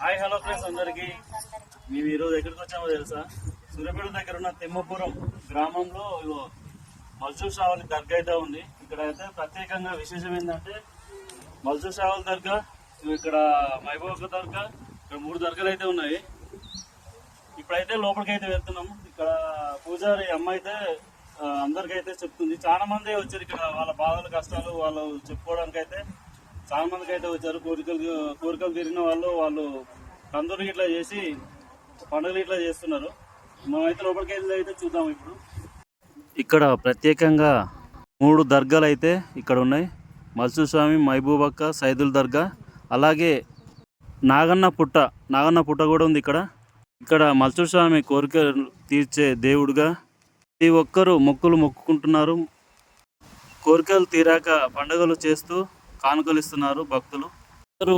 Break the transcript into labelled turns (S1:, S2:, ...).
S1: Hi hello friends అందరికి. మేము ఈరోజు ఎక్కడికి వచ్చామో తెలుసా? సూర్యాపేట దగ్గర ఉన్న తిమ్మపురం గ్రామంలో మల్సూర్ షావలి దర్గా అయితే ఉంది. ఇక్కడ అయితే ప్రత్యేకంగా విశేషం ఏంటంటే మల్సూర్ షావలి దర్గా, ఇక్కడ మహబూబ్ దర్గా, ఇక్కడ 3 దర్గాలు అయితే ఉన్నాయి. ఇప్పుడైతే లోపలికి అయితే వెళ్తున్నాము. ఇక్కడ పూజారి అమ్మ అయితే అందరికైతే చెప్తుంది. చాలా మంది వచ్చారు ఇక్కడ, వాళ్ళ బాధలు కష్టాలు వాళ్ళు చెప్పుకోవడానికి అయితే చాలా మందికి అయితే వచ్చారు. కోరికలు తీరిన వాళ్ళు తందూరి ఇట్లా చేసి పండుగలు ఇట్లా చేస్తున్నారు. మనమైతే లోపలికి వెళ్ళి అయితే చూద్దాం. ఇప్పుడు ఇక్కడ ప్రత్యేకంగా 3 దర్గాలు అయితే ఇక్కడ ఉన్నాయి. మల్సూర్ స్వామి, మహబూబక్క, సైదుల్ దర్గా, అలాగే నాగన్న పుట్ట కూడా ఉంది ఇక్కడ మల్సూర్ స్వామి కోరికలు తీర్చే దేవుడుగా ప్రతి ఒక్కరూ మొక్కుకుంటున్నారు. కోరికలు తీరాక పండుగలు చేస్తూ కానుకలు ఇస్తున్నారు భక్తులు. అందరూ